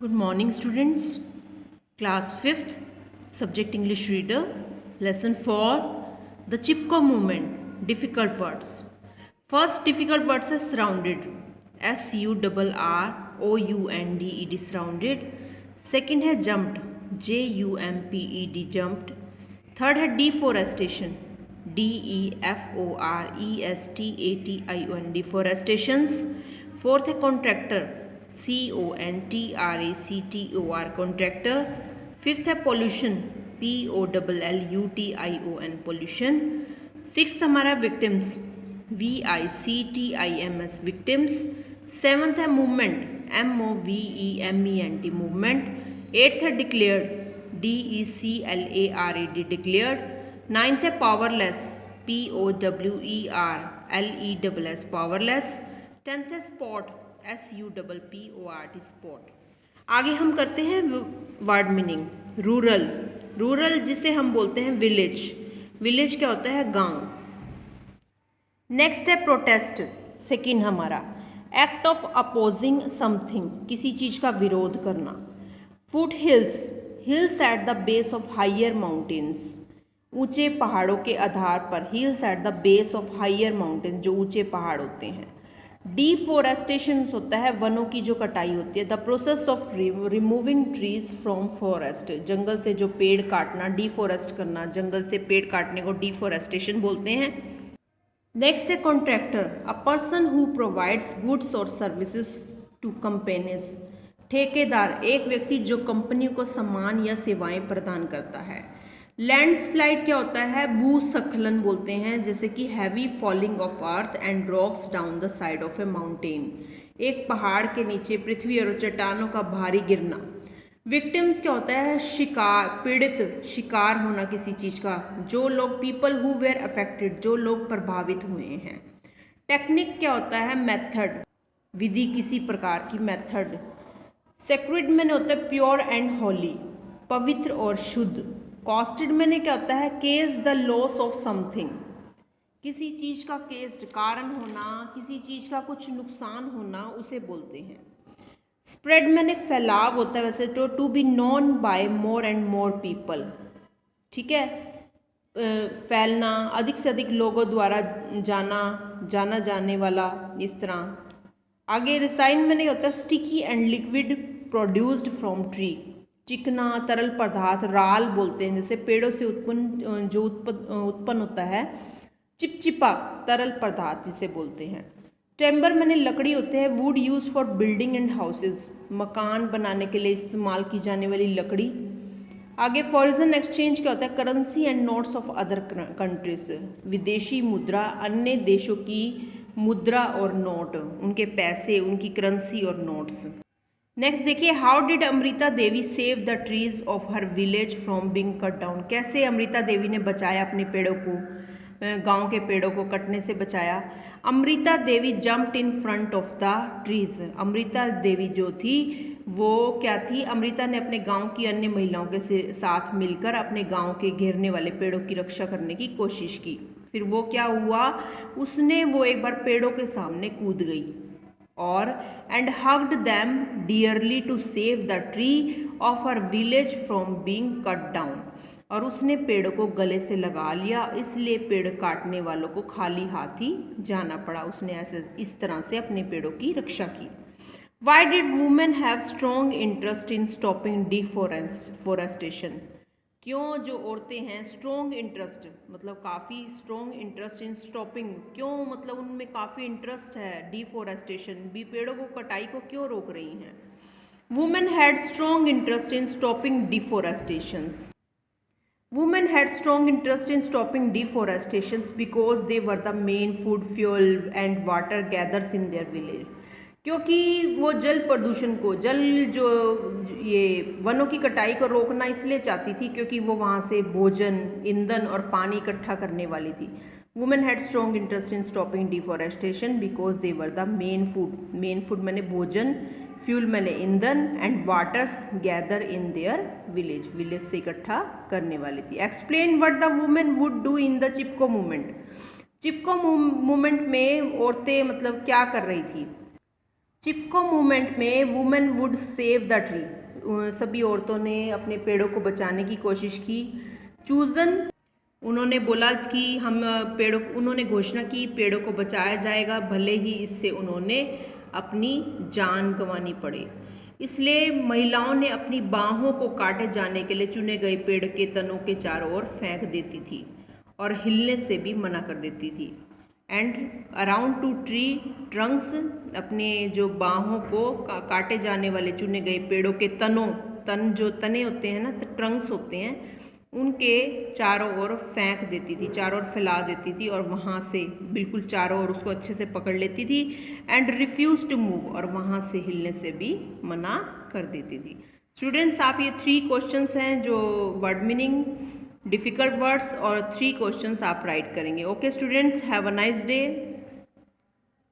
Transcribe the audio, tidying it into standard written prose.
Good morning, students. Class 5th, Subject English Reader, Lesson 4, The Chipko Movement, Difficult Words. First difficult words is surrounded, SURROUNDED, surrounded. Second है jumped, JUMPED, jumped. Third है deforestation, DEFORESTATION, deforestations. Fourth है contractor, CONTRACTOR, contractor. Fifth है pollution, POLLUTION, pollution. Sixth हमारा victims, VICTIMS, victims. Seventh है movement, MOVEMENT, movement. Eighth है declared, DECLARED, declared. Ninth है powerless, POWERLESS, powerless. 10th है spot, SUPPORT, spot. आगे हम करते हैं वर्ड मीनिंग. रूरल, रूरल जिसे हम बोलते हैं विलेज. विलेज क्या होता है? गांव. नेक्स्ट है प्रोटेस्ट. सेकेंड हमारा एक्ट ऑफ अपोजिंग समथिंग, किसी चीज़ का विरोध करना. Foot hills, hills at the base of higher mountains, ऊंचे पहाड़ों के आधार पर. Hills at the base of higher mountains, जो ऊंचे पहाड़ होते हैं. डिफोरेस्टेशन होता है वनों की जो कटाई होती है. The process of removing trees from forest, जंगल से जो पेड़ काटना, डिफोरेस्ट करना, जंगल से पेड़ काटने को डिफोरेस्टेशन बोलते हैं. नेक्स्ट है contractor, a person who provides goods और सर्विसेज टू कंपनीज. ठेकेदार, एक व्यक्ति जो कंपनी को सामान या सेवाएं प्रदान करता है. लैंडस्लाइड क्या होता है? भूस्खलन बोलते हैं, जैसे कि heavy falling of earth and rocks down the side of A mountain, एक पहाड़ के नीचे पृथ्वी और चट्टानों का भारी गिरना. विक्टिम्स क्या होता है? शिकार, पीड़ित, शिकार होना किसी चीज़ का. जो लोग, पीपल हु वेर अफेक्टेड, जो लोग प्रभावित हुए हैं. टेक्निक क्या होता है? मेथड, विधि, किसी प्रकार की मेथड. सेक्रेड मैंने होता है प्योर एंड होली, पवित्र और शुद्ध. कॉस्टेड मैंने क्या होता है? Case the loss of something, किसी चीज़ का केस्ड, कारण होना, किसी चीज़ का कुछ नुकसान होना, उसे बोलते हैं. स्प्रेड मैंने फैलाव होता है वैसे तो, to be known by more and more people, ठीक है. फैलना, अधिक से अधिक लोगों द्वारा जाना जाने वाला, इस तरह. आगे रिसाइन मैंने होता है sticky and liquid produced from tree, चिकना, तरल पदार्थ, राल बोलते हैं, जैसे पेड़ों से उत्पन्न होता है. चिपचिपा, तरल पदार्थ जिसे बोलते हैं. टेम्बर मैंने लकड़ी होते हैं. Would use for building and houses, मकान बनाने के लिए इस्तेमाल की जाने वाली लकड़ी. आगे फॉरेन एक्सचेंज क्या होता है? Currency and notes of other countries, विदेशी मुद्रा, अन्य देशों की मुद्रा और नोट, उनके पैसे, उनकी करेंसी और नोट्स. नेक्स्ट देखिए, how did Amrita Devi save the trees of her village from being cut down. कैसे अमृता देवी ने बचाया अपने पेड़ों को, गांव के पेड़ों को कटने से बचाया. Amrita Devi jumped in front of the trees. Amrita Devi जो थी वो क्या थी? अमृता ने अपने गांव की अन्य महिलाओं के साथ मिलकर अपने गांव के घेरने वाले पेड़ों की रक्षा करने की कोशिश की. फिर वो क्या हुआ? उसने वो एक बार पेड़ों के सामने कूद गई और and hugged them dearly to save the tree of her village from being cut down. और उसने पेड़ को गले से लगा लिया, इसलिए पेड़ काटने वालों को खाली हाथ ही जाना पड़ा. उसने ऐसे इस तरह से अपने पेड़ों की रक्षा की. Why did women have strong interest in stopping deforestation. क्यों जो औरतें हैं स्ट्रॉन्ग इंटरेस्ट, मतलब काफ़ी स्ट्रॉन्ग इंटरेस्ट इन स्टॉपिंग, क्यों मतलब उनमें काफ़ी इंटरेस्ट है डिफोरेस्टेशन, भी पेड़ों को कटाई को क्यों रोक रही हैं. Women had strong interest in stopping deforestations. Women had strong interest in stopping deforestation because they were the main food, fuel and water gatherers in their village. क्योंकि वो जल प्रदूषण को, जल जो ये वनों की कटाई को रोकना इसलिए चाहती थी क्योंकि वो वहाँ से भोजन, ईंधन और पानी इकट्ठा करने वाली थी. Women had strong interest in stopping deforestation because they were the main food. Main food मैंने भोजन, फ्यूल मैंने ईंधन, and waters gather in their village, village से इकट्ठा करने वाली थी. Explain what the women would do in the Chipko movement. Chipko movement में औरतें मतलब क्या कर रही थी? चिपको मूवमेंट में women would save the tree, सभी औरतों ने अपने पेड़ों को बचाने की कोशिश की। चूजन, उन्होंने बोला कि उन्होंने घोषणा की पेड़ों को बचाया जाएगा, भले ही इससे उन्होंने अपनी जान गंवानी पड़े। इसलिए महिलाओं ने अपनी बाहों को काटे जाने के लिए चुने गए पेड़ के तनों के चारों ओर फेंक देती थी और हिलने से भी मना कर देती थी। And around two tree Trunks, अपने जो बाहों को काटे जाने वाले चुने गए पेड़ों के तन जो तने होते हैं ना, ट्रंक्स होते हैं, उनके चारों ओर फेंक देती थी, चारों ओर फैला देती थी और वहाँ से बिल्कुल चारों ओर उसको अच्छे से पकड़ लेती थी। एंड रिफ्यूज टू मूव, और वहाँ से हिलने से भी मना कर देती थी। स्टूडेंट्स, आप ये 3 क्वेश्चंस हैं जो वर्ड मीनिंग, डिफ़िकल्ट वर्ड्स और 3 क्वेश्चंस आप राइट करेंगे। Okay students, have a nice day.